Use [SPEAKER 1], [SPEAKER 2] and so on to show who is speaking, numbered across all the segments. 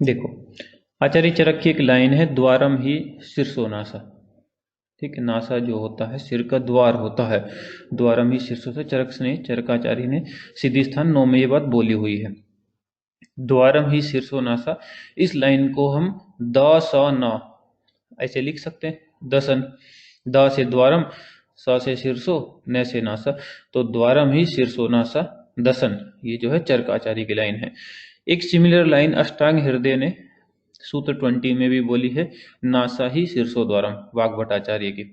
[SPEAKER 1] देखो, आचार्य चरक की एक लाइन है, द्वारम ही शीर्षो नासा। ठीक है, नासा जो होता है सिर का द्वार होता है, द्वारम ही शीर्षो से चरकाचार्य ने सीधी स्थान 9 में ये बात बोली हुई है। द्वारम ही शीर्षो नासा, इस लाइन को हम द स न ऐसे लिख सकते हैं। दसन, द से द्वारम, स से शीर्षो, न से नासा, तो द्वारम ही शीर्षो नासा दसन, ये जो है चरकाचार्य की लाइन है। एक सिमिलर लाइन अष्टांग हृदय ने सूत्र 20 में भी बोली है, नासा ही शीर्षो द्वारम, वाग्भटाचार्य की।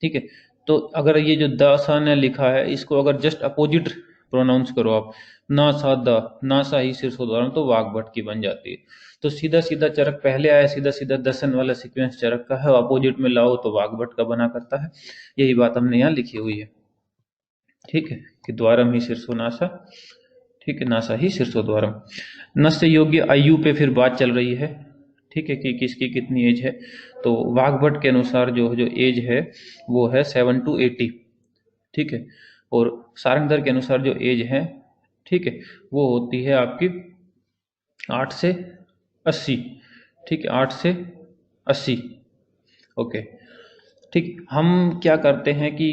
[SPEAKER 1] ठीक है, तो अगर ये जो द ने लिखा है, इसको अगर जस्ट अपोजिट प्रोनाउंस करो आप, नासा द, नासा ही शीर्षो द्वारम, तो वाग्भट की बन जाती है। तो सीधा सीधा चरक पहले आया, सीधा सीधा दसन वाला सीक्वेंस चरक का है, अपोजिट में लाओ तो वाग्भट का बना करता है। यही बात हमने यहाँ लिखी हुई है। ठीक है, कि द्वारम ही शीर्षो नासा, ठीक है, नासा ही शीर्षो द्वारम। नस्य योग्य आयु पे फिर बात चल रही है। ठीक है, कि किसकी कितनी एज है, तो वाग्भट के अनुसार जो जो एज है वो है 7 to 80। ठीक है, और सारंगधर के अनुसार जो एज है, ठीक है, वो होती है आपकी 8 से 80। ठीक है, 8 से 80। ओके, ठीक, हम क्या करते हैं कि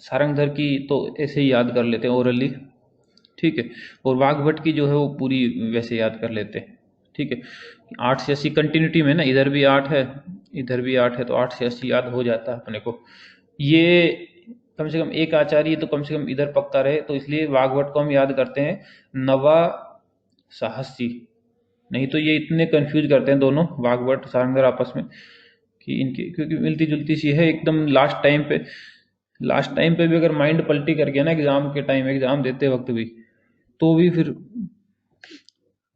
[SPEAKER 1] सारंगधर की तो ऐसे ही याद कर लेते हैं ओरली। ठीक है, और वाग्भट की जो है वो पूरी वैसे याद कर लेते हैं। ठीक है, 8 से 80 कंटिन्यूटी में ना, इधर भी 8 है, इधर भी 8 है, तो 8 से 80 याद हो जाता है अपने को। ये कम से कम एक आचार्य तो कम से कम इधर पक्का रहे, तो इसलिए वाग्भट को हम याद करते हैं नवा साहसी। नहीं तो ये इतने कंफ्यूज करते हैं दोनों, वाग्भट सारंगधर आपस में, कि इनकी क्योंकि मिलती जुलती सी है एकदम। लास्ट टाइम पे भी अगर माइंड पलटी कर गया ना एग्जाम के टाइम, एग्जाम देते वक्त भी, तो भी फिर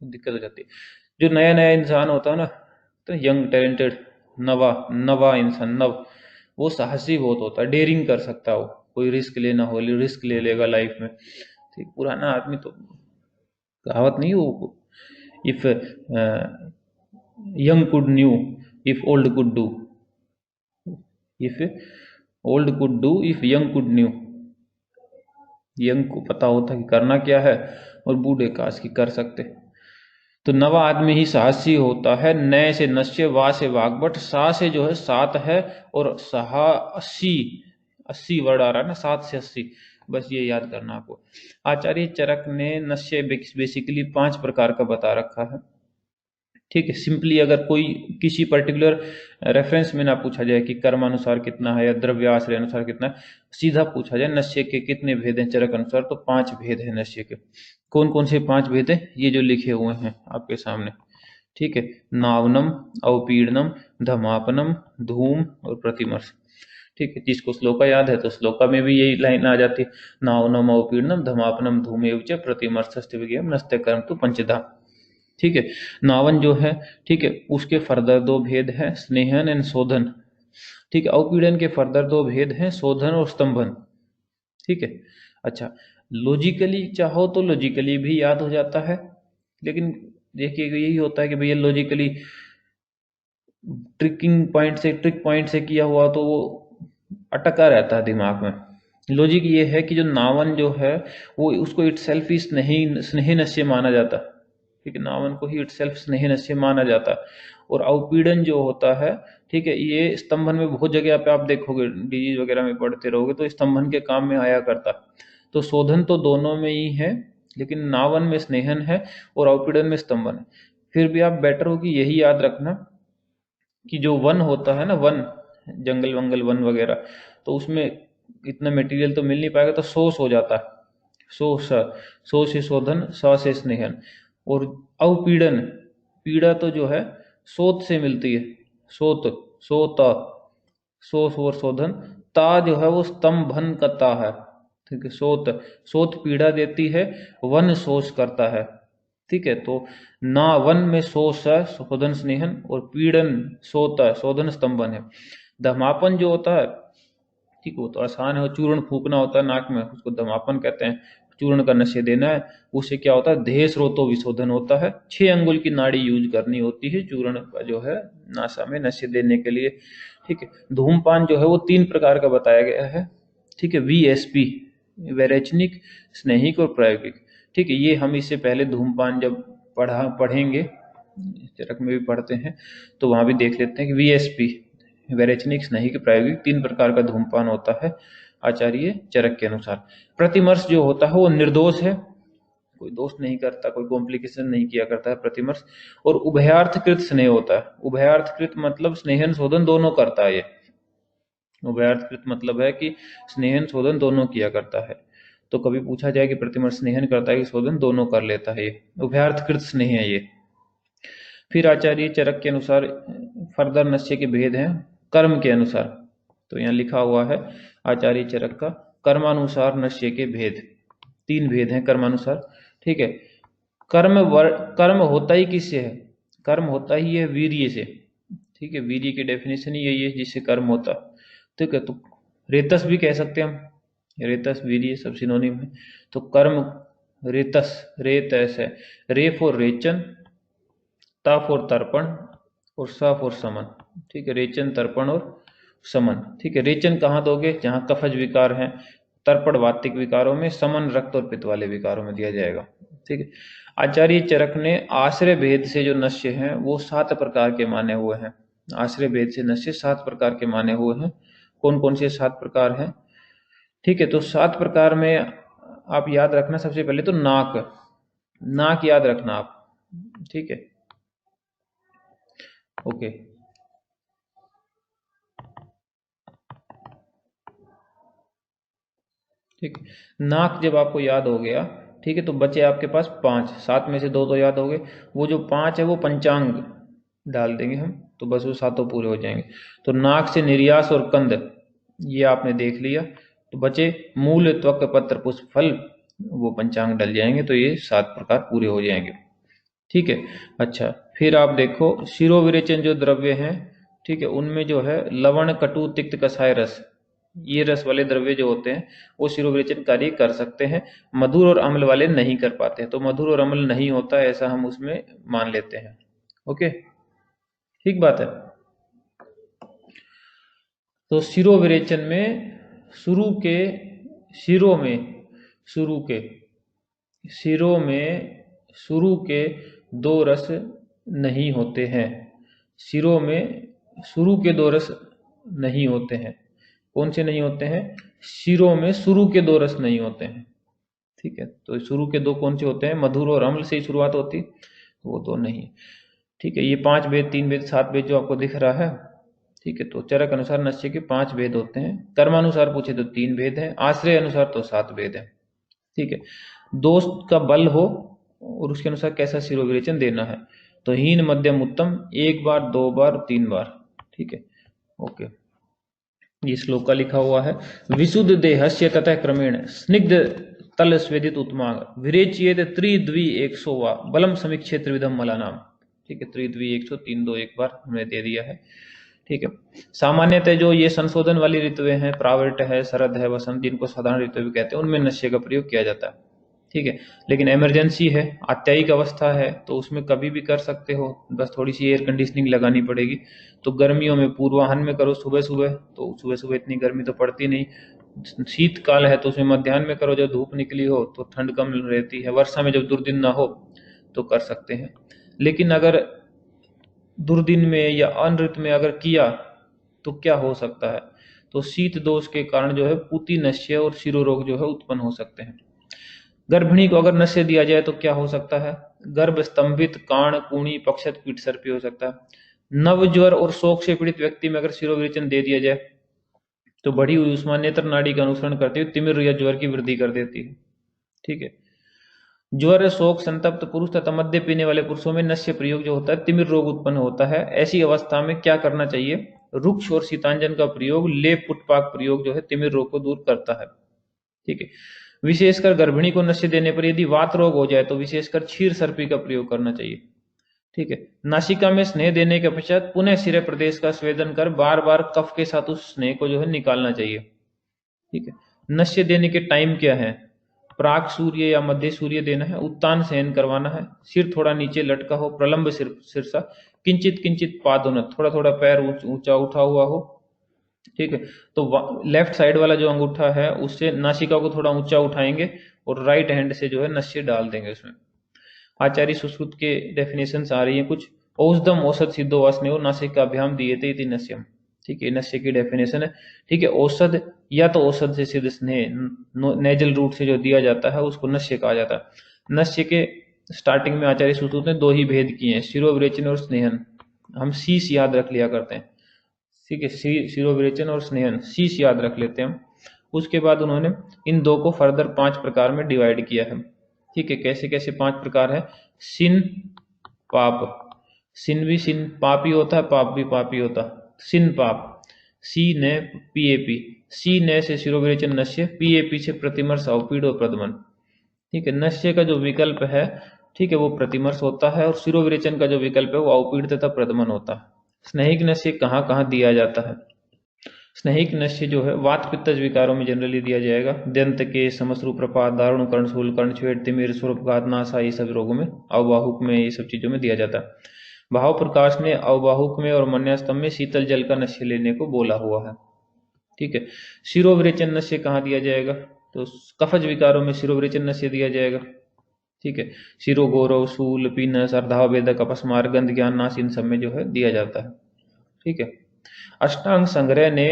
[SPEAKER 1] दिक्कत हो जाती है। जो नया नया इंसान होता है ना, तो यंग टैलेंटेड नवा नवा इंसान, नव, वो साहसी बहुत होता है, डेयरिंग कर सकता है वो, कोई रिस्क लेना हो रिस्क ले लेगा लाइफ में। ठीक, पुराना आदमी तो कहावत नहीं वो, if young could new, if old could do, if old could do, if young could new. Young को पता होता कि करना क्या है, और बूढ़े काश की कर सकते। तो नवा आदमी ही साहसी होता है। नए से नश्य, वा से वाग्भट, सा से जो है 7 है, और सहा 80, 80 वर्ड आ रहा है ना, 7 से 80, बस ये याद करना आपको। आचार्य चरक ने नश्य बेसिकली 5 प्रकार का बता रखा है। ठीक है, सिंपली अगर कोई किसी पर्टिकुलर रेफरेंस में ना पूछा जाए कि कर्मानुसार कितना है या द्रव्याश्रय अनुसार कितना है, सीधा पूछा जाए नश्य के कितने भेद हैं चरक अनुसार, तो 5 भेद हैं नश्य के। कौन कौन से 5 भेद हैं, ये जो लिखे हुए हैं आपके सामने। ठीक है, नावनम, अवपीड़नम, धमापनम, धूम और प्रतिमर्श। ठीक है, जिसको श्लोका याद है तो श्लोका में भी यही लाइन आ जाती है, नावनम अवपीड़नम धमापनम धूमेव च प्रतिमर्शस्ते विज्ञेयम नस्ते कर्म तो पंचधा। ठीक है, नावन जो है, ठीक है, उसके फर्दर 2 भेद हैं, स्नेहन एंड शोधन। ठीक है, अवपीड़न के फर्दर 2 भेद हैं, शोधन और स्तंभन। ठीक है, अच्छा, लॉजिकली चाहो तो लॉजिकली भी याद हो जाता है, लेकिन देखिए यही होता है कि भैया लॉजिकली ट्रिक पॉइंट से किया हुआ तो वो अटका रहता है दिमाग में। लॉजिक ये है कि जो नावन जो है वो उसको इटसेल्फ ही स्नेह नश्य माना जाता है। ठीक है, नावन को ही इटसेल्फ स्नेह नश्य माना जाता है। और अवपीड़न जो होता है, ठीक है, ये स्तंभन में बहुत जगह पे आप देखोगे, डिजीज वगैरह में पढ़ते रहोगे तो स्तंभन के काम में आया करता है। तो शोधन तो दोनों में ही है, लेकिन नावन में स्नेहन है और अवपीड़न में स्तंभन है। फिर भी आप बेटर हो कि यही याद रखना कि जो वन होता है ना, वन, जंगल वंगल वन वगैरह, तो उसमें इतना मटेरियल तो मिल नहीं पाएगा, तो सोस हो जाता है, सो से शोधन, स से स्नेहन। और अवपीड़न, पीड़ा तो जो है सोत से मिलती है, सोत, सोत, सोस और शोधन, ता जो है वो स्तंभन का ता है। ठीक है, सोत, सोत पीड़ा देती है, वन शोष करता है। ठीक है, तो ना वन में शोष है, शोधन स्नेहन, और पीड़न सोता है, शोधन स्तंभन है। धमापन जो होता है, ठीक है, वो तो आसान है, चूर्ण फूकना होता है नाक में, उसको धमापन कहते हैं। चूर्ण का नशे देना है, उससे क्या होता है, देह स्रोतो विशोधन होता है। 6 अंगुल की नाड़ी यूज करनी होती है चूर्ण का जो है नासा में नशे देने के लिए। ठीक है, धूमपान जो है वो 3 प्रकार का बताया गया है। ठीक है, VSP, वैरेचनिक, स्नेहिक और प्रायोगिक। ठीक है, ये हम इससे पहले धूमपान जब पढ़ेंगे चरक में भी पढ़ते हैं, तो वहां भी देख लेते हैं कि वीएसपी वैरेचनिक स्नेही के प्रायोगिक 3 प्रकार का धूमपान होता है आचार्य चरक के अनुसार। प्रतिमर्श जो होता है वो निर्दोष है, कोई दोष नहीं करता, कोई कॉम्प्लिकेशन नहीं किया करता है प्रतिमर्श। और उभयार्थकृत स्नेह होता है। उभयार्थकृत मतलब स्नेहन शोधन दोनों करता है ये। उभयार्थकृत मतलब है कि स्नेहन शोधन दोनों किया करता है। तो कभी पूछा जाए कि प्रतिमर्श स्नेहन करता है कि शोधन दोनों कर लेता है, ये उभयार्थकृत स्नेह है ये। फिर आचार्य चरक के अनुसार फर्दर नश्य के भेद हैं कर्म के अनुसार। तो यहाँ लिखा हुआ है आचार्य चरक का कर्मानुसार नश्य के भेद, 3 भेद हैं कर्मानुसार। ठीक है, कर्म होता ही किससे है? कर्म होता ही है वीर्य से। ठीक है, वीर्य की डेफिनेशन ही यही है जिससे कर्म होता। ठीक है, तो रेतस भी कह सकते हैं हम, रेतस वीर्य सब सिनोनिम है। तो कर्म रेतस, रेतस है, रे फॉर रेचन, ता फॉर तर्पण और सा फॉर समन। ठीक है, रेचन तर्पण और समन। ठीक है, रेचन कहाँ दोगे? जहाँ कफज विकार है, तर्पण वातिक विकारों में, समन रक्त और पित्त वाले विकारों में दिया जाएगा। ठीक है, आचार्य चरक ने आश्रय भेद से जो नश्य हैं वो 7 प्रकार के माने हुए हैं। आश्रय भेद से नश्य 7 प्रकार के माने हुए हैं। कौन कौन से 7 प्रकार हैं? ठीक है, तो 7 प्रकार में आप याद रखना, सबसे पहले तो नाक, नाक याद रखना आप। ठीक है, ओके। ठीक, नाक जब आपको याद हो गया, ठीक है, तो बचे आपके पास 5, 7 में से 2 तो याद हो गए। वो जो 5 है वो पंचांग डाल देंगे हम, तो बस वो 7 पूरे हो जाएंगे। तो नाक से निर्यास और कंद ये आपने देख लिया। तो बचे मूल, त्वक, पत्र, पुष्प, फल, वो पंचांग डल जाएंगे। तो ये 7 प्रकार पूरे हो जाएंगे। ठीक है, अच्छा, फिर आप देखो शिरोविरेचन जो द्रव्य हैं, ठीक है, उनमें जो है लवण, कटु, तिक्त, कसाय रस, ये रस वाले द्रव्य जो होते हैं वो शिरोविरेचन कार्य कर सकते हैं। मधुर और अम्ल वाले नहीं कर पाते हैं। तो मधुर और अम्ल नहीं होता है ऐसा हम उसमें मान लेते हैं। ओके, ठीक बात है। तो शिरोविरेचन में शुरू के शिरों में शुरू के शिरों में शुरू के 2 रस नहीं होते हैं। शिरों में शुरू के 2 रस नहीं होते हैं। कौन से नहीं होते हैं? शिरों में शुरू के 2 रस नहीं होते हैं। ठीक है, तो शुरू के 2 कौन से होते हैं? मधुर और अम्ल से ही शुरुआत होती, तो वो 2 नहीं है। ठीक है, ये 5 भेद, 3 भेद, 7 भेद जो आपको दिख रहा है। ठीक है, तो चरक अनुसार नश्य के 5 भेद होते हैं। कर्मानुसार पूछे तो 3 भेद है, आश्रय अनुसार तो 7 भेद है। ठीक है, दोष का बल हो और उसके अनुसार कैसा शिरोविरेचन देना है। तो हीन, मध्यम, उत्तम, 1 बार, 2 बार, 3 बार। ठीक है, ओके। ये श्लोक का लिखा हुआ है, विशुद्ध देहस्य ततः क्रमेण स्निग्ध तल स्वेदित उत्मा विरेचियेत त्रिद्वि 100 वा बलम समीक्षेत्र विधम मलानाम। ठीक है, त्रिद्वि 100, 3 2 1 बार हमने दे दिया है। ठीक है, सामान्यतः जो ये संशोधन वाली ऋतुएं हैं, प्रावृट है, शरद है, वसंत, जिनको साधारण ऋतु भी कहते हैं, उनमें नश्य का प्रयोग किया जाता है। ठीक है, लेकिन इमरजेंसी है, आत्यायिक अवस्था है, तो उसमें कभी भी कर सकते हो, बस थोड़ी सी एयर कंडीशनिंग लगानी पड़ेगी। तो गर्मियों में पूर्वाह्न में करो, सुबह सुबह, तो सुबह सुबह इतनी गर्मी तो पड़ती नहीं। शीतकाल है तो उसमें मध्याह्न में करो, जब धूप निकली हो तो ठंड कम रहती है। वर्षा में जब दुर्दिन ना हो तो कर सकते हैं। लेकिन अगर दुर्दिन में या अनऋतु में अगर किया तो क्या हो सकता है? तो शीत दोष के कारण जो है पूती नश्य और शिरोरोग जो है उत्पन्न हो सकते हैं। गर्भिणी को अगर नश्य दिया जाए तो क्या हो सकता है? गर्भ स्तंभित, काण, कूणी, पक्षत, पीठ सर्पी हो सकता है। नवज्वर और शोक से पीड़ित व्यक्ति में अगर शिरोविरेचन दे दिया जाए तो बढ़ी हुई उष्मा नेत्र नाड़ी का अनुसरण करते हुए तिमिर या ज्वर की वृद्धि कर देती है। ठीक है, ज्वर, शोक, संतप्त पुरुष तथा मद्य पीने वाले पुरुषों में नश्य प्रयोग जो होता है तिमिर रोग उत्पन्न होता है। ऐसी अवस्था में क्या करना चाहिए? रुक्ष और शीतांजन का प्रयोग, लेप, पुटपाक प्रयोग जो है तिमिर रोग को दूर करता है। ठीक है, विशेषकर गर्भिणी को नश्य देने पर यदि वात रोग हो जाए तो विशेषकर क्षीर सर्पी का प्रयोग करना चाहिए। ठीक है, नासिका में स्नेह देने के पश्चात पुनः सिरे प्रदेश का स्वेदन कर बार बार कफ के साथ उस स्नेह को जो है निकालना चाहिए। ठीक है, नश्य देने के टाइम क्या है? प्राक सूर्य या मध्य सूर्य देना है, उत्तान सहन करवाना है, सिर थोड़ा नीचे लटका हो, प्रलंब सिरसा, किंचित किंचित पादोन्नत, थोड़ा थोड़ा पैर ऊंचा उठा हुआ हो। ठीक है, तो लेफ्ट साइड वाला जो अंगूठा है उससे नासिका को थोड़ा ऊंचा उठाएंगे और राइट हैंड से जो है नश्य डाल देंगे उसमें। आचार्य सुश्रुत के डेफिनेशन आ रही है कुछ। औषधम औषध सिद्धो वासनेहो नासिकाभ्याम दीयते इति नश्यम। ठीक है, नश्य की डेफिनेशन है। ठीक है, औषध या तो औषध से सिद्ध स्नेह नेजल रूट से जो दिया जाता है उसको नश्य कहा जाता है। नश्य के स्टार्टिंग में आचार्य सुश्रुत ने दो ही भेद किए हैं, शिरोविरेचन और स्नेहन। हम शीश याद रख लिया करते हैं। ठीक है, शिरोविरेचन और स्नेहन शीश याद रख लेते हैं हम। उसके बाद उन्होंने इन दो को फर्दर 5 प्रकार में डिवाइड किया है। ठीक है, कैसे कैसे 5 प्रकार है। सिन पाप, सिन भी सिन पाप ही होता है, पाप भी पाप ही होता है। सिन पाप, सी ने पीएपी, सी ने से शिरोविरेचन नश्य, पीएपी से प्रतिमर्श अवपीड़ और प्रदमन। ठीक है, नश्य का जो विकल्प है, ठीक है, वो प्रतिमर्श होता है और शिरोविरेचन का जो विकल्प है वो अवपीड़ तथा प्रदमन होता है। स्नेहिक नश्य कहाँ कहाँ दिया जाता है। स्नेहिक नश्य जो है वात पित्तज विकारों में जनरली दिया जाएगा। दंत के समश्रु प्रपात दारुण कर्णशूल कर्णछेद तिमिर स्वरूपघात नासा, ये सब रोगों में, अवबाहुक में, ये सब चीजों में दिया जाता है। भाव प्रकाश ने अवबाहुक में और मन्यास्तम में शीतल जल का नश्य लेने को बोला हुआ है। ठीक है, शिरोविरेचन नश्य कहाँ दिया जाएगा, तो कफज विकारों में शिरोविरेचन नश्य दिया जाएगा। ठीक है, शिरो गौरव शूल पीनस अर्धावेदक अपस्मार गंध ज्ञान नाश, इन सब में जो है दिया जाता है। ठीक है, अष्टांग संग्रह ने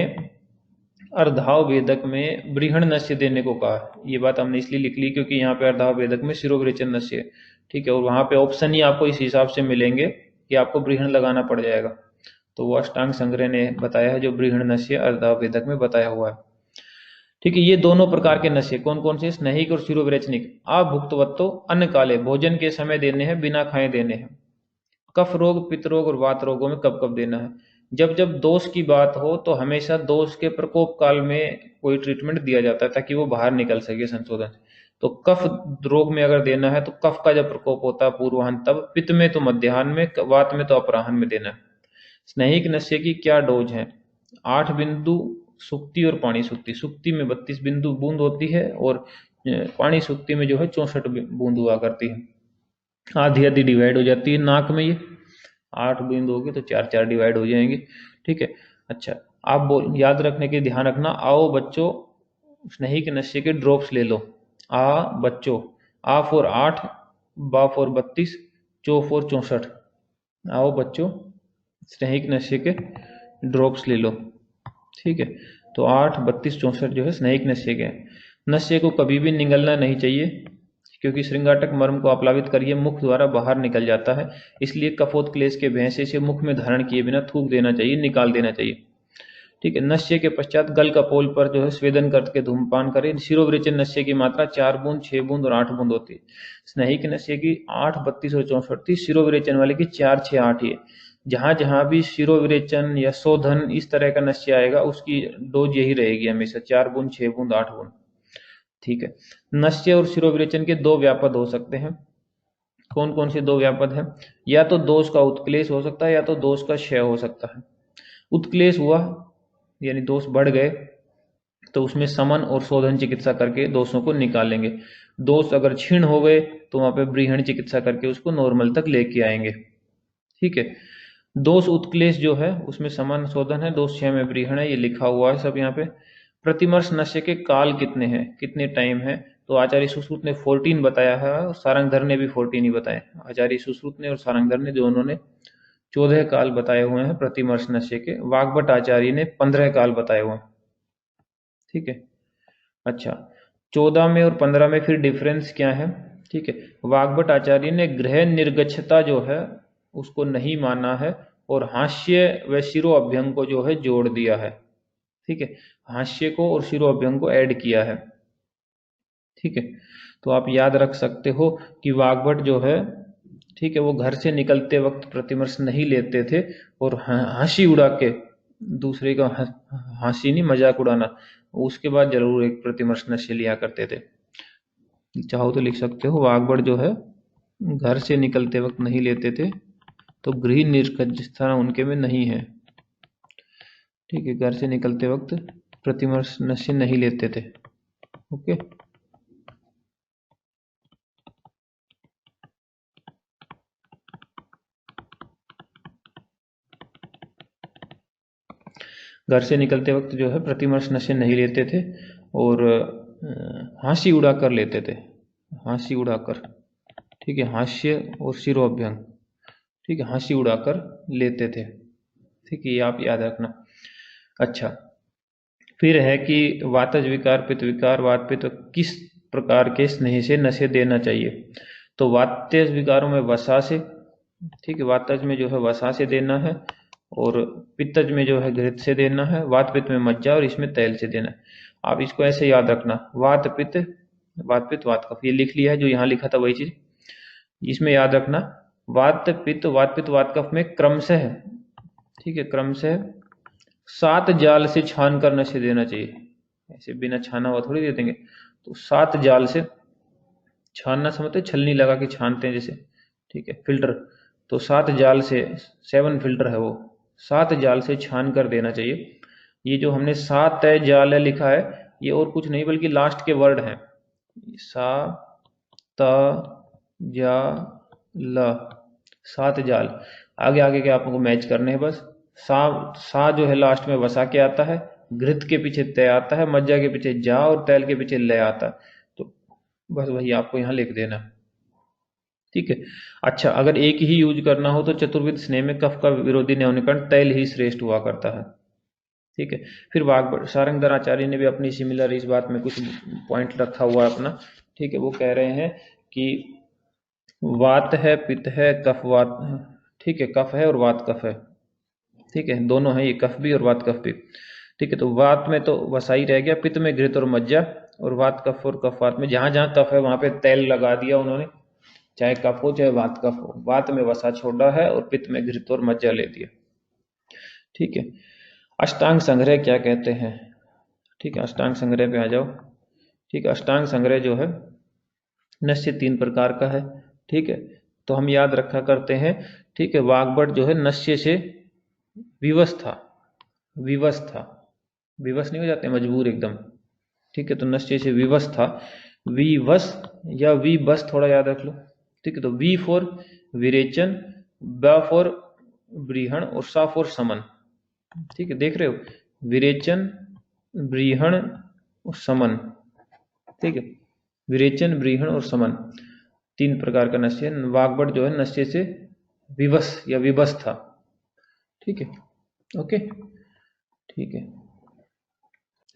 [SPEAKER 1] अर्धाव वेदक में बृहण नश्य देने को कहा। ये बात हमने इसलिए लिख ली क्योंकि यहाँ पे अर्धाव वेदक में शिरोविरेचन नश्य है। ठीक है, और वहां पे ऑप्शन ही आपको इस हिसाब से मिलेंगे कि आपको बृहण लगाना पड़ जाएगा। तो वो अष्टांग संग्रह ने बताया है जो बृहण नश्य अर्धाव वेदक में बताया हुआ है। ठीक है, ये दोनों प्रकार के नशे कौन कौन से, स्नेहिक और शिरोविरेचनिक। भुक्तवत्तो अन्न काले, भोजन के समय देने हैं, बिना खाए देने हैं। कफ रोग पित्त रोग और वात रोगों में कब कब देना है, जब जब दोष की बात हो तो हमेशा दोष के प्रकोप काल में कोई ट्रीटमेंट दिया जाता है ताकि वो बाहर निकल सके संशोधन। तो कफ रोग में अगर देना है तो कफ का जब प्रकोप होता है पूर्वाह्न तब, पित्त में तो मध्याह्न में, वात में तो अपराह्न में देना है। स्नेहिक नशे की क्या डोज है, 8 बिंदु सुक्ति और पानी सुक्ति। सुक्ति में 32 बिंदु बूंद होती है और पानी सुक्ति में जो है 64 बूंद हुआ करती है। आधी आधी डिवाइड हो जाती है नाक में, ये 8 बूंद होगी तो 4 4 डिवाइड हो जाएंगे। ठीक है, अच्छा आप बोल याद रखने के ध्यान रखना, आओ बच्चों स्नेहिक नशे के ड्रॉप्स ले लो। आ बच्चों, आ फॉर 8, बा फॉर 32, चो फॉर 64। आओ बच्चों स्नेहिक नशे के ड्रॉप्स ले लो। ठीक है, तो 8 32 64 जो है स्नेहिक नशे के। नशे को कभी भी निगलना नहीं चाहिए क्योंकि श्रृंगाटक मर्म को अपलावित करिए मुख द्वारा बाहर निकल जाता है, इसलिए कफोत्क्लेश के भैंसे से मुख में धारण किए बिना थूक देना चाहिए, निकाल देना चाहिए। ठीक है, नश्य के पश्चात गल कपोल पर जो है स्वेदन करके धूमपान करें। शिरोविरेचन नश्य की मात्रा 4 बूंद 6 बूंद और 8 बूंद होती है। स्नेहिक नश्य की 8 32 और 64 थी, शिरोविरेचन वाले की 4 6 8 ही है। जहां जहां भी शिरोविरेचन या शोधन इस तरह का नश्य आएगा उसकी डोज यही रहेगी हमेशा, 4 बूंद 6 बूंद 8 बूंद। ठीक है, नश्य और शिरोविरेचन के 2 व्यापद हो सकते हैं। कौन कौन से 2 व्यापद हैं, या तो दोष का उत्क्लेश हो सकता है या तो दोष का क्षय हो सकता है। उत्क्लेश हुआ यानी दोष बढ़ गए तो उसमें समन और शोधन चिकित्सा करके दोषों को निकालेंगे। दोष अगर क्षीण हो गए तो वहां पे बृहण चिकित्सा करके उसको नॉर्मल तक लेके आएंगे। ठीक है, दोष उत्क्लेश जो है उसमें समन शोधन है, दोष क्षय में बृहण है, ये लिखा हुआ है सब यहाँ पे। प्रतिमर्श नशे के काल कितने हैं, कितने टाइम है, तो आचार्य सुश्रुत ने 14 बताया है और सारंगधर ने भी 14 ही बताए। आचार्य सुश्रुत ने और सारंगधर ने दोनों ने 14 काल बताए हुए हैं प्रतिमर्श नशे के। वाग्भट आचार्य ने 15 काल बताए हुए हैं। ठीक है, अच्छा 14 में और 15 में फिर डिफरेंस क्या है। ठीक है, वाग्भट आचार्य ने गृह निर्गच्छता जो है उसको नहीं माना है और हास्य व शिरो अभ्यंग को जो है जोड़ दिया है। ठीक है, हास्य को और शिरो अभ्यंग को ऐड किया है। ठीक है, तो आप याद रख सकते हो कि वाग्भट जो है, ठीक है, वो घर से निकलते वक्त प्रतिमर्श नहीं लेते थे और हंसी उड़ा के दूसरे का हंसी नहीं मजाक उड़ाना, उसके बाद जरूर एक प्रतिमर्श नशे लिया करते थे। चाहो तो लिख सकते हो, वाग्भट जो है घर से निकलते वक्त नहीं लेते थे तो गृह निर्गच्छता उनके में नहीं है। ठीक है, घर से निकलते वक्त प्रतिमर्श नशे नहीं लेते थे। ओके, घर से निकलते वक्त जो है प्रतिमर्श नशे नहीं लेते थे और हंसी उड़ा कर लेते थे, हंसी उड़ाकर। ठीक है, हास्य और शिरोअभ्यंग, ठीक है, हंसी उड़ाकर लेते थे। ठीक है, ये आप याद रखना। अच्छा, फिर है कि वातज विकार, पित्त विकार, वात पित्त किस प्रकार के स्नेह से नशे देना चाहिए। तो वात्यज विकारों में वसा से, ठीक है, वातज में जो है वसा से देना है, और पित्तज में जो है घृत से देना है, वात पित्त में मज्जा और इसमें तेल से देना है। आप इसको ऐसे याद रखना, वात पित्त वात कफ, ये लिख लिया है, जो यहाँ लिखा था वही चीज इसमें याद रखना। वात पित्त वात कफ में क्रमशः, ठीक है, क्रमशः 7 जाल से छान कर नशे देना चाहिए। ऐसे बिना छाना हुआ थोड़ी दे देंगे। तो 7 जाल से, छानना समझते, छलनी लगा के छानते हैं जैसे, ठीक है, फिल्टर। तो 7 जाल से, 7 फिल्टर है वो, 7 जाल से छान कर देना चाहिए। ये जो हमने 7 जाल लिखा है, ये और कुछ नहीं बल्कि लास्ट के वर्ड हैं, सा त जा ल, 7 जाल। आगे आगे के आपको मैच करने हैं बस। सा जो है लास्ट में वसा के आता है, घृत के पीछे तय आता है, मज्जा के पीछे जा और तैल के पीछे लय आता है। तो बस वही आपको यहाँ लिख देना, ठीक है। अच्छा, अगर एक ही यूज करना हो तो चतुर्विध स्नेह में कफ का विरोधी न होने कारण तैल ही श्रेष्ठ हुआ करता है, ठीक है। फिर वाग्भट सारंगधर आचार्य ने भी अपनी सिमिलर इस बात में कुछ पॉइंट रखा हुआ है अपना, ठीक है। वो कह रहे हैं कि वात है, पित्त है, कफ वात, ठीक है, कफ है और वात कफ है, ठीक है, दोनों है ये, कफ भी और वात कफ भी, ठीक है। तो वात में तो वसाई रह गया, पित्त में घृत और मज्जा, और वात कफ और कफ वात में जहां जहां कफ है वहां पे तेल लगा दिया उन्होंने, चाहे कफ हो चाहे वात कफ हो। वात में वसा छोड़ा है और पित्त में घृत और मज्जा ले दिया, ठीक है। अष्टांग संग्रह क्या कहते हैं, ठीक है, अष्टांग संग्रह पे आ जाओ, ठीक है। अष्टांग संग्रह जो है नश्य 3 प्रकार का है, ठीक है। तो हम याद रखा करते हैं, ठीक है। वाग्भट जो है नश्य से विवश था, विवश था, विवश नहीं हो जाते मजबूर एकदम, ठीक है। तो नश्य से विवश था, विवश या विबस थोड़ा याद रख लो, ठीक है। तो वी फॉर विरेचन, ब फॉर ब्रीहण और सा फॉर समन, ठीक है, देख रहे हो, विरेचन, ब्रीहण और समन, ठीक है, विरेचन, ब्रीहण और समन, 3 प्रकार का नश्य। वाग्भट जो है नश्य से विवश या विवश था, ठीक है, ओके, ठीक है।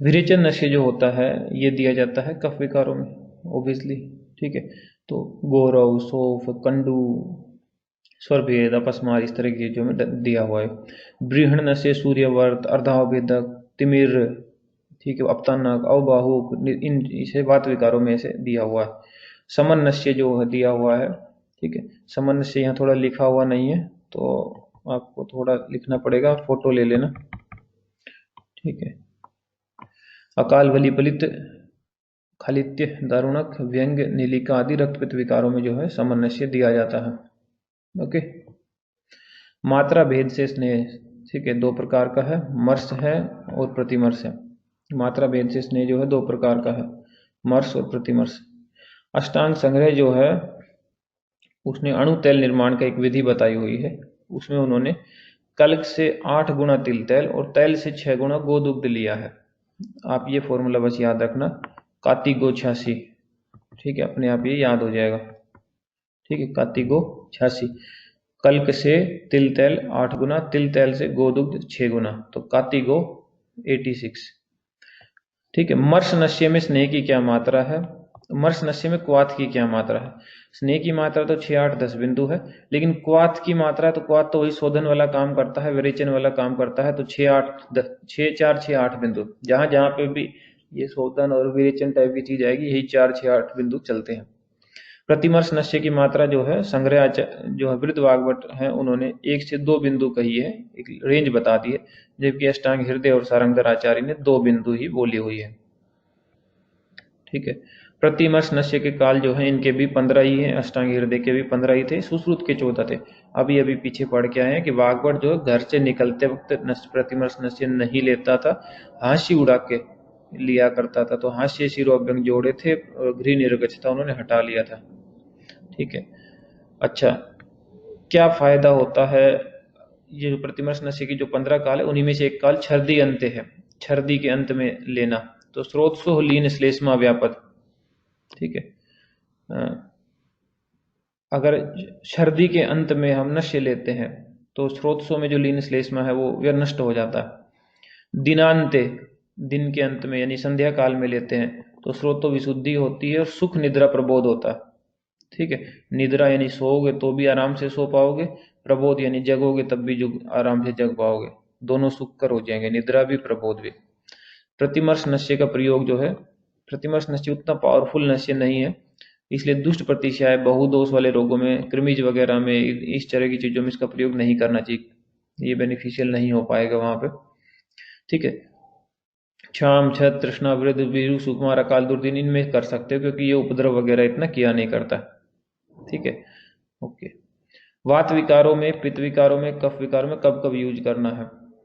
[SPEAKER 1] विरेचन नश्य जो होता है ये दिया जाता है कफ विकारों में, ओबियसली, ठीक है। तो गौरव, सौफ, कंडू, स्वरभेद, अपस्मार, इस तरह की चीजों में दिया हुआ है। बृहण नश्य सूर्यवर्त, अर्धाभेदक, तिमिर, ठीक है, अपतानक, अवबाहु, इन इसे वात विकारों में से दिया हुआ है। समन नश्य जो है दिया हुआ है, ठीक है। समन नश्य यहाँ थोड़ा लिखा हुआ नहीं है तो आपको थोड़ा लिखना पड़ेगा, फोटो ले लेना, ठीक है। अकाल, बलि, पलित, खालित्य, दारुणक, व्यंग, नीलिका आदि रक्तपित्त विकारों में जो है समन नश्य दिया जाता है, ओके। मात्रा भेद से स्नेह, ठीक है, 2 प्रकार का है, मर्श है और प्रतिमर्श है। मात्रा भेद से स्नेह जो है 2 प्रकार का है, मर्श और प्रतिमर्श। अष्टांग संग्रह जो है उसने अणु तेल निर्माण का एक विधि बताई हुई है, उसमें उन्होंने कल्क से 8 गुना तिल तेल और तेल से 6 गुना गोदुग्ध लिया है। आप ये फॉर्मूला बस याद रखना, काती गो 86, ठीक है, अपने आप ये याद हो जाएगा, ठीक है। काती गो 86, कल्क से तिल तेल 8 गुना, तिल तेल से गोदुग्ध 6 गुना, तो काती गो 86, ठीक है। मर्श नश्य में स्नेह की क्या मात्रा है, मर्श नश्य में क्वाथ की क्या मात्रा है। स्नेह की मात्रा तो 6, 8, 10 बिंदु है, लेकिन क्वाथ की मात्रा, तो क्वाथ तो वही शोधन वाला काम करता है, विरेचन वाला काम करता है, तो 6, 8, 6, 4, 6, 8 बिंदु, जहां जहां पे भी ये शोधन और विरेचन टाइप की चीज आएगी यही 4, 6, 8 बिंदु चलते हैं। प्रतिमर्श नश्य की मात्रा जो है संग्रह जो है वृद्ध वाग्भट है उन्होंने 1 से 2 बिंदु कही है, एक रेंज बता दी है, जबकि अष्टांग हृदय और सारंगधर आचार्य ने 2 बिंदु ही बोली हुई है, ठीक है। प्रतिमर्श नश्य के काल जो है इनके भी 15 ही है, अष्टांग हृदय के भी 15 ही थे, सुश्रुत के 14 थे। अभी अभी पीछे पढ़ के आए हैं कि वाग्भट जो है घर से निकलते वक्त प्रतिमर्श नश्य नहीं लेता था, हांसी उड़ा के लिया करता था। तो हास्य शिरोभ्यंग जोड़े थे और गृह निर्गछ था, उन्होंने हटा लिया था, ठीक है। अच्छा, क्या फायदा होता है, ये जो प्रतिमर्श नश्य की जो 15 काल है उन्हीं में से एक काल छर्दी अंत्य है, छर्दी के अंत में लेना। तो स्रोतसो लीन श्लेष्मा व्यापद, ठीक है। अगर सर्दी के अंत में हम नशे लेते हैं तो स्रोतसों में जो लीन श्लेष्मा है वो नष्ट हो जाता है। दिनांते, दिन के अंत में यानी संध्या काल में लेते हैं तो स्रोतो विशुद्धि होती है और सुख निद्रा प्रबोध होता है। ठीक है, निद्रा यानी सोओगे तो भी आराम से सो पाओगे, प्रबोध यानी जगोगे तब भी आराम से जग पाओगे, दोनों सुखकर हो जाएंगे, निद्रा भी प्रबोध भी। प्रतिमर्श नशे का प्रयोग जो है, प्रतिमर्श नशे उतना पावरफुल नशे नहीं है, इसलिए दुष्ट प्रतिशय बहुदोष वाले रोगों में, कृमिज वगैरह में, इस तरह की चीजों में इसका प्रयोग नहीं करना चाहिए, ये बेनिफिशियल नहीं हो पाएगा वहां पे। ठीक है, क्षाम, छत, तृष्णा, वृद्ध, बीरू, सुकुमार, अकाल, दुर्दिन इनमें कर सकते हो क्योंकि ये उपद्रव वगैरह इतना किया नहीं करता। ठीक है, ओके। वात विकारों में, पित्त विकारों में, कफ विकारों में कब कब यूज करना है?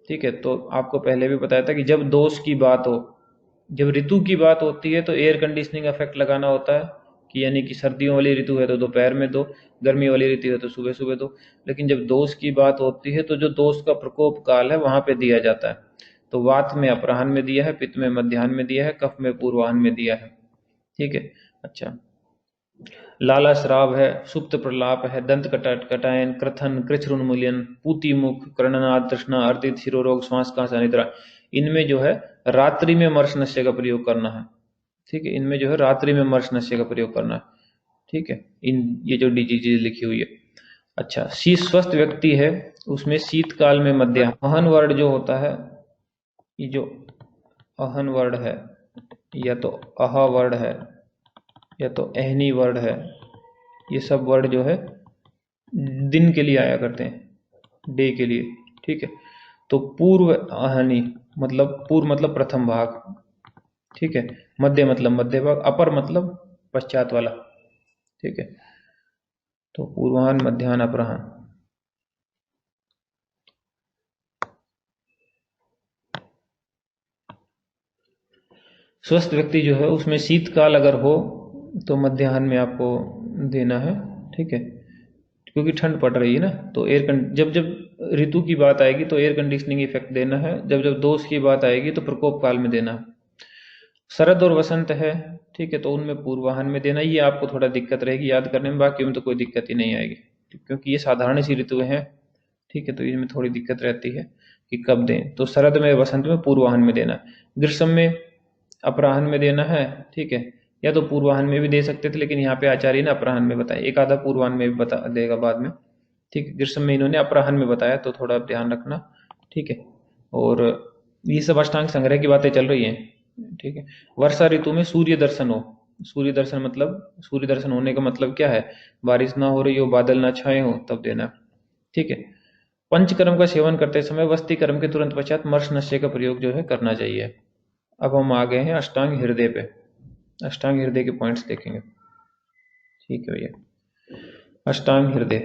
[SPEAKER 1] ठीक है, तो आपको पहले भी बताया था कि जब दोष की बात हो, जब ऋतु की बात होती है तो एयर कंडीशनिंग इफेक्ट लगाना होता है कि यानी कि सर्दियों वाली ऋतु है तो दोपहर में दो, गर्मी वाली ऋतु है तो सुबह सुबह दो। लेकिन जब दोष की बात होती है तो जो दोष का प्रकोप काल है वहां पे दिया जाता है। तो वात में अपराह्न में दिया है, पित्त में मध्याह्न में दिया है, कफ में पूर्वाह्न में दिया है। ठीक है, अच्छा। लाला श्राव है, सुप्त प्रलाप है, दंत कटायन, क्रथन, कृच्छ उन्मूलन, पूती मुख, कर्णनाद, तृष्णा, अर्दित, शिरोरोग, श्वास कांस, अनिद्रा, इनमें जो है रात्रि में मर्श नशे का प्रयोग करना है। ठीक है, इनमें जो है रात्रि में मर्श नशे का प्रयोग करना है। ठीक है, इन ये जो डिजीज लिखी हुई है। अच्छा, शीत स्वस्थ व्यक्ति है उसमें शीतकाल में मध्य अहन वर्ड जो होता है, ये जो अहन वर्ड है या तो अह वर्ड है या तो एहनी वर्ड है, ये सब वर्ड जो है दिन के लिए आया करते हैं, डे के लिए। ठीक है, तो पूर्व आहनी मतलब पूर्व मतलब प्रथम भाग, ठीक है, मध्य मतलब मध्य भाग, अपर मतलब पश्चात वाला। ठीक है, तो पूर्वाहन, मध्याह्न, अपराह्न। स्वस्थ व्यक्ति जो है उसमें शीतकाल अगर हो तो मध्याह्न में आपको देना है। ठीक है, क्योंकि ठंड पड़ रही है ना, तो जब जब ऋतु की बात आएगी तो एयर कंडीशनिंग इफेक्ट देना है, जब जब दोष की बात आएगी तो प्रकोप काल में देना है। शरद और वसंत है, ठीक है, तो उनमें पूर्वाहन में देना, ये आपको थोड़ा दिक्कत रहेगी याद करने में, बाकी में तो कोई दिक्कत ही नहीं आएगी क्योंकि ये साधारण सी ऋतुएं हैं। ठीक है, तो इसमें थोड़ी दिक्कत रहती है कि कब दें, तो शरद में, वसंत में पूर्वाहन में देना, ग्रीष्म में अपराहन में देना है। ठीक है, या तो पूर्वाहन में भी दे सकते थे लेकिन यहाँ पे आचार्य ने अपराहन में बताया, एक आधा पूर्वाहन में भी बता देगा बाद में। ठीक है, ग्रीष्म में इन्होंने अपराहन में बताया तो थोड़ा ध्यान रखना। ठीक है, और ये सब अष्टांग संग्रह की बातें चल रही हैं। ठीक है, वर्षा ऋतु में सूर्य दर्शन हो, सूर्य दर्शन मतलब, सूर्य दर्शन होने का मतलब क्या है, बारिश ना हो रही हो, बादल ना छाए हो तब देना। ठीक है, पंचकर्म का सेवन करते समय वस्ती कर्म के तुरंत पश्चात मर्श नशे का प्रयोग जो है करना चाहिए। अब हम आ गए हैं अष्टांग हृदय पे, अष्टांग हृदय के पॉइंट्स देखेंगे। ठीक है भैया, अष्टांग हृदय,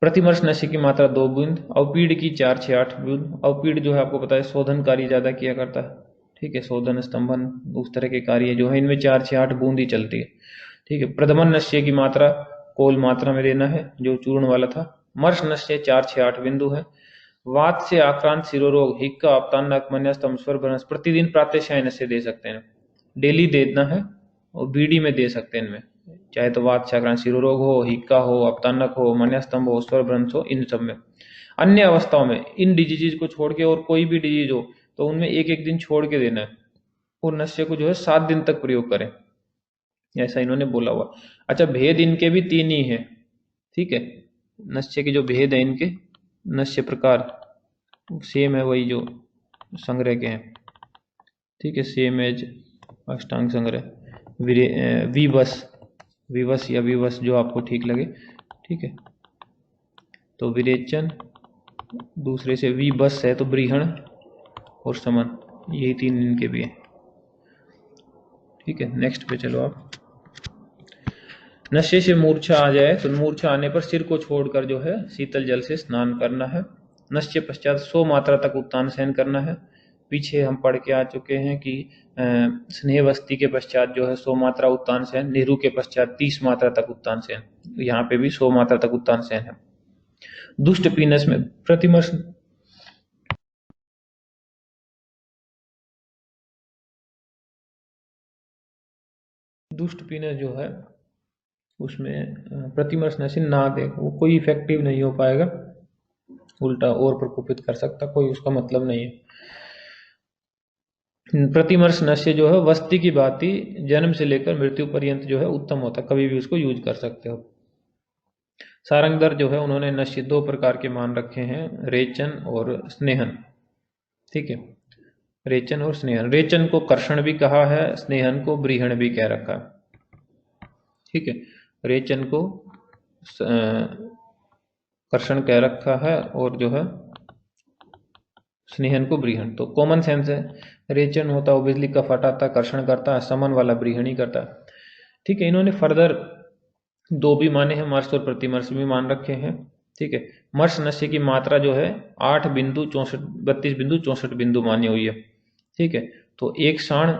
[SPEAKER 1] प्रतिमर्श नशे की मात्रा 2 बूंद, अवपीड़ की 4 से 8 बूंद। अवपीड़ जो है आपको पता है शोधन कार्य ज्यादा किया करता है। ठीक है, शोधन, स्तंभन, उस तरह के कार्य जो है इनमें 4 से 8 बूंद ही चलती है। ठीक है, प्रथमन नश्य की मात्रा कोल मात्रा में देना है जो चूर्ण वाला था। मर्श नश्य 4 से 8 बिंदु है। वात से आक्रांत शिरोरोग, हिक्का, अपतान्नक, मन्यस्तम, स्वर भ्रंश, प्रतिदिन प्रातः नश्य दे सकते हैं, डेली देना है, और बीडी में दे सकते हैं इनमें, चाहे तो वात से आक्रांत शिरोरोग हो, हिक्का हो, अपतान्नक हो, मन्यस्तंभ हो, स्वर भ्रंश हो, इन सब में। अन्य अवस्थाओं में इन डिजीज को छोड़ के और कोई भी डिजीज हो तो उनमें एक एक दिन छोड़ के देना है, और नशे को जो है 7 दिन तक प्रयोग करें, ऐसा इन्होंने बोला हुआ। अच्छा, भेद इनके भी 3 ही हैं। ठीक है, नशे के जो भेद है इनके, नशे प्रकार सेम है वही जो संग्रह के हैं। ठीक है, सेम एज अष्टांग संग्रह, विवश, विवश या विवश जो आपको ठीक लगे। ठीक है, तो विरेचन, दूसरे से विवश है तो ब्रीहण और समन, यही 3 इनके भी हैं। ठीक है, नेक्स्ट पे चलो आप। नशे से मूर्छा आ जाए तो मूर्छा आने पर सिर को छोड़कर जो है शीतल जल से स्नान करना है। नशे पश्चात 100 मात्रा तक उत्तान सहन करना है। पीछे हम पढ़ के आ चुके हैं कि स्नेह वस्ती के पश्चात जो है 100 मात्रा उत्तान सहन, नेहरू के पश्चात 30 मात्रा तक उत्तान सहन, यहाँ पे भी 100 मात्रा तक उत्तान सहन है। दुष्ट पीनस में प्रतिमर्श, दुष्ट पीनस जो है उसमें प्रतिमर्श नस्य ना दे, वो कोई इफेक्टिव नहीं हो पाएगा, उल्टा और प्रकोपित कर सकता, कोई उसका मतलब नहीं है। प्रतिमर्श नस्य जो है वस्ती की भांति जन्म से लेकर मृत्यु पर्यंत जो है उत्तम होता है, कभी भी उसको यूज कर सकते हो। सारंगधर जो है उन्होंने नस्य दो प्रकार के मान रखे हैं, रेचन और स्नेहन। ठीक है, रेचन और स्नेहन। रेचन को कर्षण भी कहा है, स्नेहन को ब्रीहण भी कह रखा है। ठीक है, रेचन को कर्षण कह रखा है और जो है स्नेहन को ब्रीहण। तो कॉमन सेंस है, रेचन होता है वो बिजली का फटाता, कर्षण करता है, समन वाला ब्रीहण ही करता है। ठीक है, इन्होंने फर्दर दो भी माने हैं, मर्श और प्रतिमर्श भी मान रखे हैं। ठीक है, मर्श नस्य की मात्रा जो है 32 बिंदु मानी हुई है। ठीक है, तो 1 साण,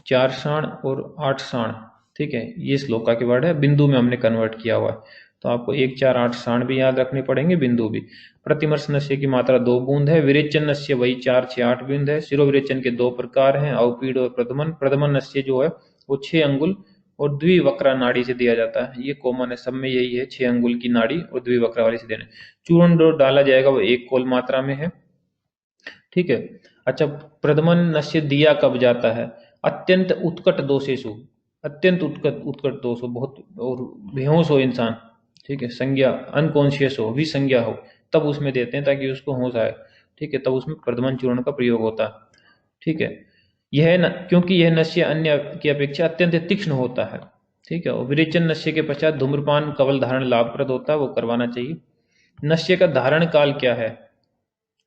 [SPEAKER 1] 4 साण और 8 साण। ठीक है, ये श्लोका के वर्ड है, बिंदु में हमने कन्वर्ट किया हुआ है, तो आपको 1, 4, 8 साण भी याद रखने पड़ेंगे, बिंदु भी। प्रतिमर्श नस्य की मात्रा 2 बूंद है। विरेचन नस्य वही 4, 6, 8 बूंद है। शिरोविरेचन के 2 प्रकार हैं, अवपीड़ और प्रदमन। प्रदमन नस्य जो है वो 6 अंगुल और द्विवक्रा नाड़ी से दिया जाता है, ये कॉमन है, सब में यही है, 6 अंगुल की नाड़ी और द्विवक्रा वाली से देने। चूर्ण जो डाला जाएगा वो 1 कोल मात्रा में है। ठीक है, अच्छा, प्रदमन नस्य दिया कब जाता है? अत्यंत उत्कट दोषेषु, अत्यंत उत्कट उत्कट दोष हो, बहुत और बेहोश हो इंसान, ठीक है, संज्ञा अनकॉन्शियस हो, विसंज्ञा हो, तब उसमें देते हैं ताकि उसको होश आए। ठीक है, तब उसमें प्रदमन चूर्ण का प्रयोग होता है। ठीक है, क्योंकि यह नस्य अन्य की अपेक्षा अत्यंत तीक्ष्ण होता है। ठीक है, और विरेचन नस्य के पश्चात धूम्रपान कवल धारण लाभप्रद होता है, वो करवाना चाहिए। नस्य का धारण काल क्या है?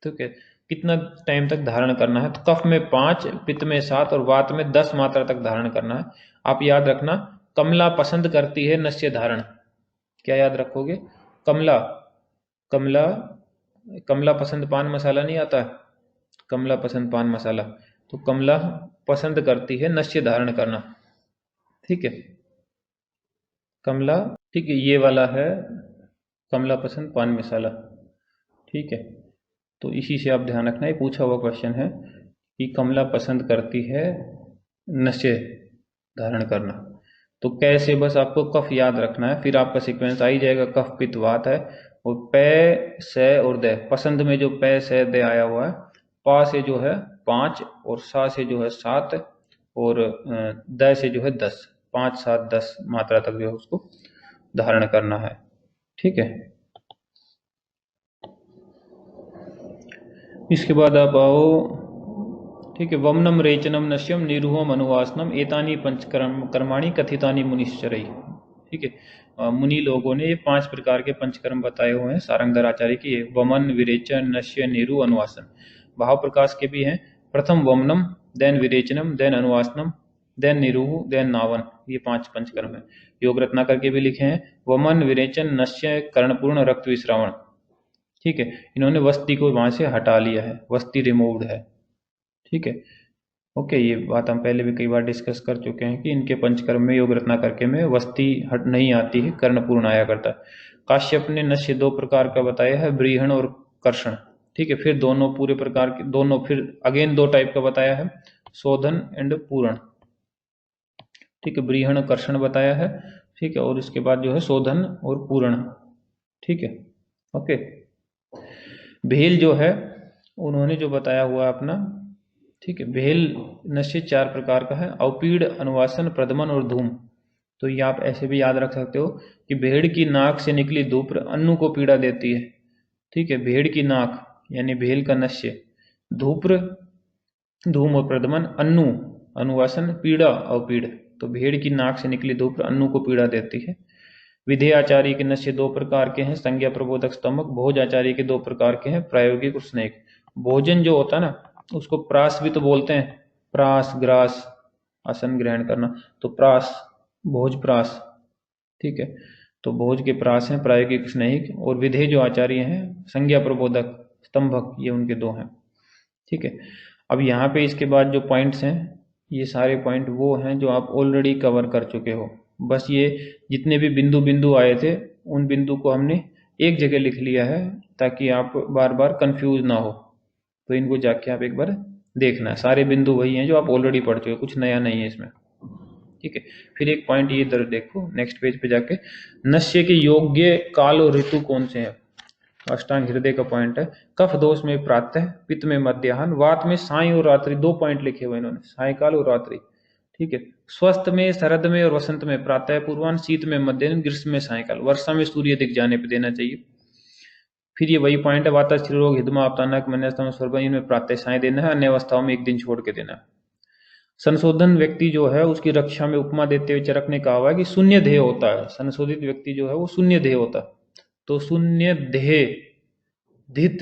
[SPEAKER 1] ठीक है, कितना टाइम तक धारण करना है? तो कफ में 5, पित्त में 7 और वात में 10 मात्रा तक धारण करना है। आप याद रखना, कमला पसंद करती है नस्य धारण। क्या याद रखोगे? कमला, कमला, कमला पसंद पान मसाला नहीं आता है, कमला पसंद पान मसाला, तो कमला पसंद करती है नस्य धारण करना। ठीक है, कमला, ठीक है, ये वाला है कमला पसंद पान मसाला। ठीक है, तो इसी से आप ध्यान रखना, ये पूछा हुआ क्वेश्चन है कि कमला पसंद करती है नशे धारण करना। तो कैसे, बस आपको कफ याद रखना है, फिर आपका सीक्वेंस आ ही जाएगा। कफ पित्त वात है, और पै से और दे, पसंद में जो पै से दे आया हुआ है, पा से जो है 5 और सा से जो है 7 और द से जो है 10, 5, 7, 10 मात्रा तक जो है उसको धारण करना है। ठीक है, इसके बाद आप आओ, ठीक है, वमनम रेचनम नश्यम निरूहम अनुवासनम एतानी पंचकर्म कर्माणि कथितानि मुनिश्चरई। ठीक है, मुनि लोगों ने ये 5 प्रकार के पंचकर्म बताए हुए हैं सारंगधर आचार्य की। वमन, विरेचन, नश्य, निरु, अनुवासन। भाव प्रकाश के भी हैं, प्रथम वमनम, देन विरेचनम, देन अनुवासनम, देन निरूह, देन नावन, ये 5 पंचकर्म है। योग रत्नाकर के भी लिखे हैं, वमन, विरेचन, नश्य, कर्णपूर्ण, रक्त विश्रावण। ठीक है, इन्होंने वस्ती को वहां से हटा लिया है, वस्ती रिमूव्ड है। ठीक है, ओके, ये बात हम पहले भी कई बार डिस्कस कर चुके हैं कि इनके पंचकर्म में, योग रत्नाकर के में वस्ती हट नहीं आती है, कर्णपूर्ण आया करता है। काश्यप ने नश्य 2 प्रकार का बताया है, ब्रीहण और कर्षण। ठीक है, फिर दोनों पूरे प्रकार के, दोनों फिर अगेन 2 टाइप का बताया है, शोधन एंड पूरण। ठीक है, ब्रीहण कर्षण बताया है। ठीक है, और इसके बाद जो है शोधन और पूरण। ठीक है, ओके। भेल जो है उन्होंने जो बताया हुआ अपना, ठीक है, भेल नश्य 4 प्रकार का है, अवपीड़, अनुवासन, प्रदमन और धूम। तो ये आप ऐसे भी याद रख सकते हो कि भेड़ की नाक से निकली धूप अन्नू को पीड़ा देती है। ठीक है, भेड़ की नाक यानी भेल का नश्य, धूप्र, धूम और प्रदमन, अन्नू अनुवासन, पीड़ा अवपीड़। तो भेड़ की नाक से निकली धूप अन्नू को पीड़ा देती है। विधेयाचार्य के नश्य 2 प्रकार के हैं, संज्ञा प्रबोधक स्तमक। भोज आचार्य के 2 प्रकार के हैं, प्रायोगिक और स्नेक। भोजन जो होता है ना, उसको प्रास भी तो बोलते हैं, प्रास, ग्रास, आसन ग्रहण करना, तो प्रास, भोज प्रास। ठीक है, तो भोज के प्रास हैं, प्रायोगिक स्नेहिक। और विधेय जो आचार्य हैं, संज्ञा प्रबोधक स्तंभक, ये उनके 2 हैं। ठीक है, अब यहाँ पे इसके बाद जो पॉइंट्स हैं, ये सारे पॉइंट वो हैं जो आप ऑलरेडी कवर कर चुके हो। बस ये जितने भी बिंदु बिंदु आए थे, उन बिंदु को हमने एक जगह लिख लिया है ताकि आप बार बार कंफ्यूज ना हो। तो इनको जाके आप एक बार देखना है, सारे बिंदु वही हैं जो आप ऑलरेडी पढ़ चुके हो, कुछ नया नहीं है इसमें। ठीक है। फिर एक पॉइंट ये इधर देखो नेक्स्ट पेज पे जाके, नश्य के योग्य काल और ऋतु कौन से हैं। अष्टांग हृदय का पॉइंट है। कफ दोष में प्रातः, पित्त में मध्याह्न, वात में साय और रात्रि, 2 पॉइंट लिखे हुए इन्होंने, सायकाल और रात्रि। ठीक है। स्वस्थ में शरद में और वसंत में प्रातः पूर्वाह्न, शीत में मध्याह्न, ग्रीष्म में सायकाल, वर्षा में सूर्य दिख जाने पर देना चाहिए। फिर ये वही पॉइंट है, वाता स्त्री रोग, हिदमा अपतानक मन्यस्तम स्वर्ग, इनमें प्रातः साय देना है, अन्य अवस्थाओं में एक दिन छोड़ के देना है। संशोधन व्यक्ति जो है उसकी रक्षा में उपमा देते हुए चरक ने कहा हुआ है कि शून्य ध्येय होता है। संशोधित व्यक्ति जो है वो शून्य ध्येय होता है। तो शून्य ध्येय, धित,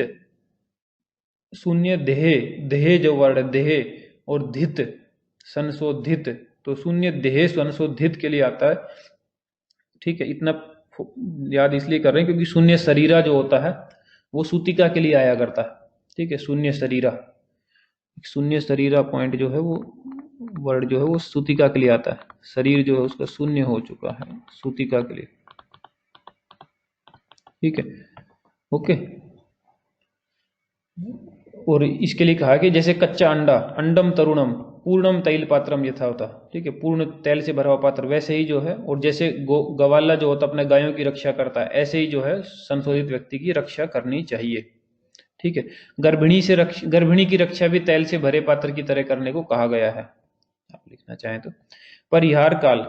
[SPEAKER 1] शून्य ध्येय, ध्येय जो वर्ड है ध्येय और धित संशोधित, तो शून्य ध्येय संशोधित के लिए आता है। ठीक है, इतना याद इसलिए कर रहे हैं क्योंकि शून्य शरीरा जो होता है वो सूतिका के लिए आया करता है। ठीक है, शून्य शरीरा, शून्य शरीरा पॉइंट जो है वो वर्ड जो है वो सूतिका के लिए आता है। शरीर जो है उसका शून्य हो चुका है सूतिका के लिए। ठीक है, ओके। और इसके लिए कहा कि जैसे कच्चा अंडा, अंडम तरुणम पूर्णम तैल पात्रम यथा होता। ठीक है, पूर्ण तेल से भरा हुआ पात्र, वैसे ही जो है, और जैसे गवाला जो होता अपने गायों की रक्षा करता है, ऐसे ही जो है संशोधित व्यक्ति की रक्षा करनी चाहिए। ठीक है, गर्भिणी की रक्षा भी तेल से भरे पात्र की तरह करने को कहा गया है, आप लिखना चाहें तो। परिहार काल,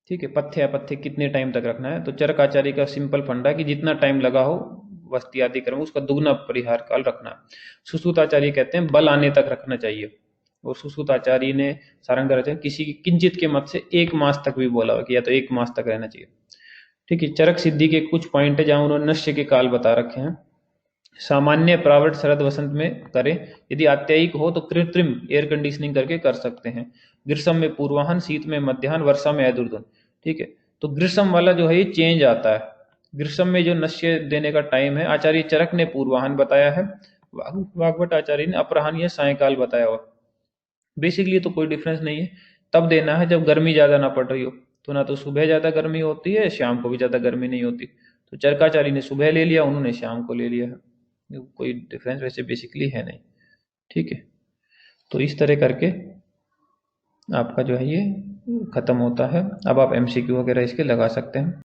[SPEAKER 1] ठीक है, पथ्य अपथ्य कितने टाइम तक रखना है, तो चरक आचार्य का सिंपल फंडा कि जितना टाइम लगा हो वस्ती आदि क्रम उसका दुगना परिहार काल रखना। सुश्रुत आचार्य कहते हैं बल आने तक रखना चाहिए, और सुश्रुत आचार्य ने सारंग किसी किंचित के मत से 1 मास तक भी बोला कि या तो 1 मास तक रहना चाहिए। ठीक है, चरक सिद्धि के कुछ पॉइंट है जहां उन्होंने नश्य के काल बता रखे हैं। सामान्य प्रावट शरद वसंत में करें, यदि आत्यायिक हो तो कृत्रिम एयर कंडीशनिंग करके कर सकते हैं। ग्रीष्म में पूर्वाहन, शीत में मध्याह्न, वर्षा में अदुर्धन। ठीक है, तो ग्रीष्म वाला जो है ये चेंज आता है। ग्रीष्म में जो नश्य देने का टाइम है आचार्य चरक ने पूर्वाहन बताया है, वाग्भट आचार्य ने अपराह्न या सायकाल बताया हुआ। बेसिकली तो कोई डिफरेंस नहीं है, तब देना है जब गर्मी ज्यादा ना पड़ रही हो, तो ना तो सुबह ज्यादा गर्मी होती है, शाम को भी ज्यादा गर्मी नहीं होती। तो चरकाचार्य ने सुबह ले लिया, उन्होंने शाम को ले लिया है, कोई डिफरेंस वैसे बेसिकली है नहीं। ठीक है, तो इस तरह करके आपका जो है ये खत्म होता है। अब आप एमसीक्यू वगैरह इसके लगा सकते हैं।